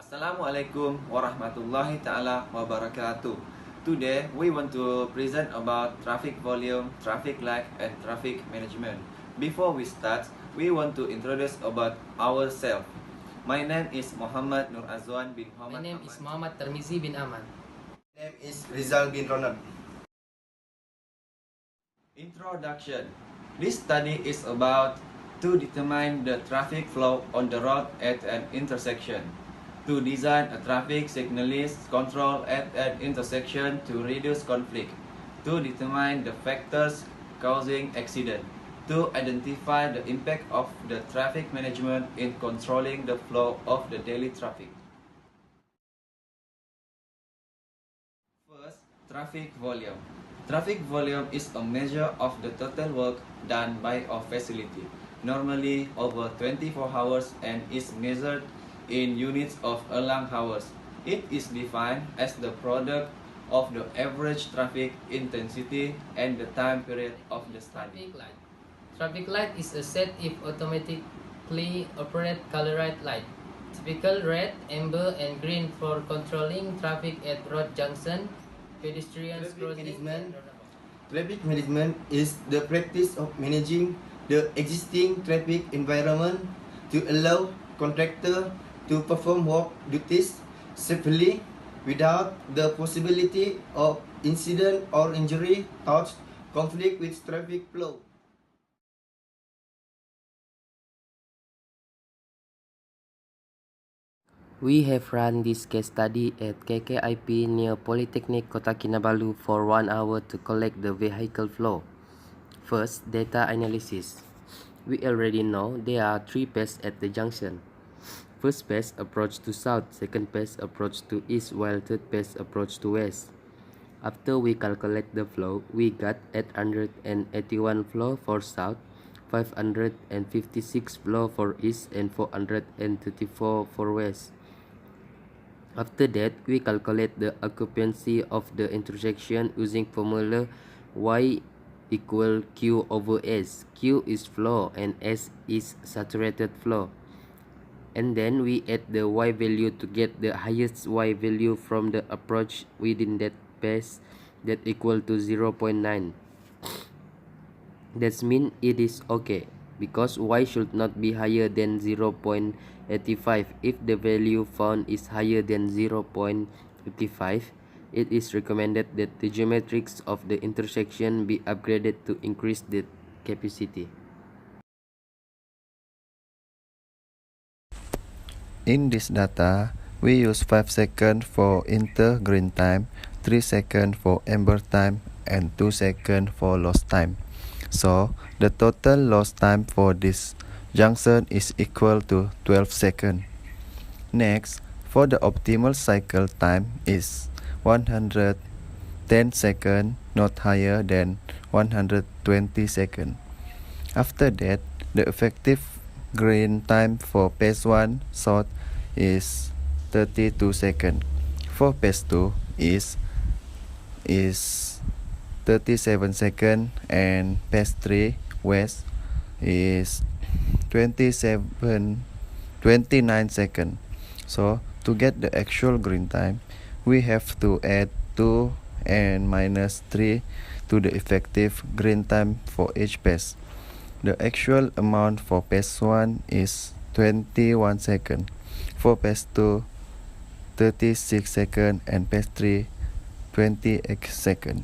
Assalamualaikum warahmatullahi ta'ala wabarakatuh. Today we want to present about traffic volume, traffic light and traffic management. Before we start, we want to introduce about ourselves. My name is Muhammad Nur Azwan bin My Muhammad name is Muhammad Tarmizi bin Aman. My name is Rizal bin Ronald. Introduction. This study is about to determine the traffic flow on the road at an intersection, to design a traffic signalist control at an intersection to reduce conflict, to determine the factors causing accident, to identify the impact of the traffic management in controlling the flow of the daily traffic. First, traffic volume. Traffic volume is a measure of the total work done by a facility, normally over 24 hours, and is measured in units of earlang hours. It is defined as the product of the average traffic intensity and the time period of the study. Traffic light. Traffic light is a set if automatically operate colored light. Typical red, amber, and green for controlling traffic at road junction, pedestrians crossing. Traffic management is the practice of managing the existing traffic environment to allow contractor to perform work duties safely without the possibility of incident or injury or conflict with traffic flow. We have run this case study at KKIP near Politeknik Kota Kinabalu for 1 hour to collect the vehicle flow. First, data analysis. We already know there are 3 paths at the junction. First path approach to south, second path approach to east, while third path approach to west. After we calculate the flow, we got 881 flow for south, 556 flow for east, and 434 for west. After that, we calculate the occupancy of the intersection using formula Y equal Q over S. Q is flow and S is saturated flow. And then we add the Y value to get the highest Y value from the approach within that path, that equal to 0.9. That means it is okay, because Y should not be higher than 0.85. If the value found is higher than 0.55, it is recommended that the geometrics of the intersection be upgraded to increase the capacity. In this data, we use 5 seconds for inter green time, 3 seconds for amber time, and 2 seconds for lost time. So, the total lost time for this junction is equal to 12 seconds. Next, for the optimal cycle time is 110 seconds, not higher than 120 seconds. After that, the effective green time for path 1 south is 32 seconds. For path 2 is 37 seconds, and path 3 west is 29 seconds. So to get the actual green time, we have to add 2 and minus 3 to the effective green time for each path. The actual amount for path 1 is 21 seconds, for path 2 36 seconds, and path 3 28 seconds.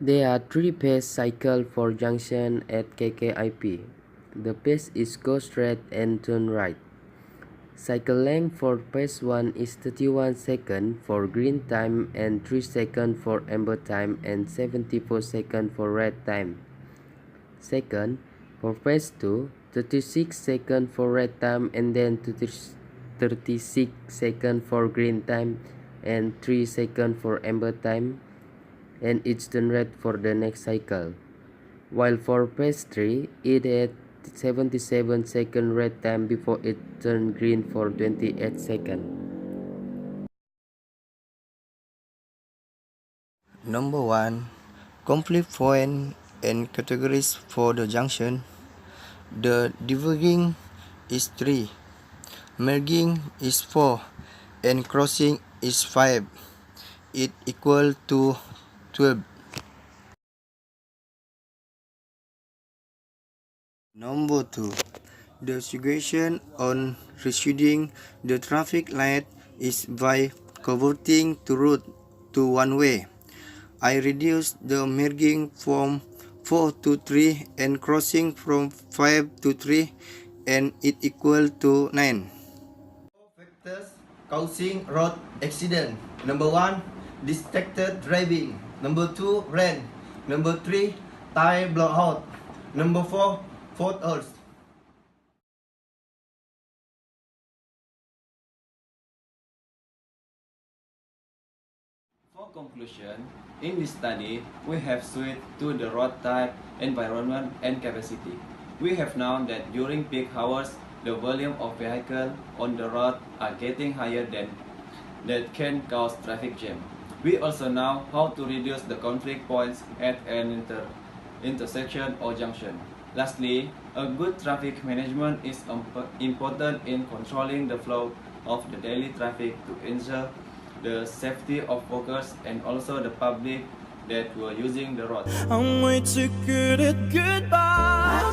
There are 3 path cycle for junction at KKIP. The path is go straight and turn right. Cycle length for path 1 is 31 seconds for green time and 3 seconds for amber time and 74 seconds for red time. Second, for path 2, 36 seconds for red time and then 36 seconds for green time and 3 seconds for amber time, and it's turn red for the next cycle. While for path 3, it had 77 second red time before it turned green for 28 seconds. Number 1. Complete point and categories for the junction. The diverging is 3, merging is 4, and crossing is 5. It equal to 12. Number 2. The situation on reducing the traffic light is by converting the route to one way. I reduce the merging from 4 to 3 and crossing from 5 to 3, and it equal to 9. 4 factors causing road accident. Number 1, distracted driving. Number 2, rain. Number 3, tire blowout. Number 4, potholes. For conclusion, in this study, we have switched to the road type, environment, and capacity. We have known that during peak hours, the volume of vehicles on the road are getting higher than that can cause traffic jam. We also know how to reduce the conflict points at an intersection or junction. Lastly, a good traffic management is important in controlling the flow of the daily traffic to ensure the safety of workers and also the public that were using the road. I'm way too good at goodbye.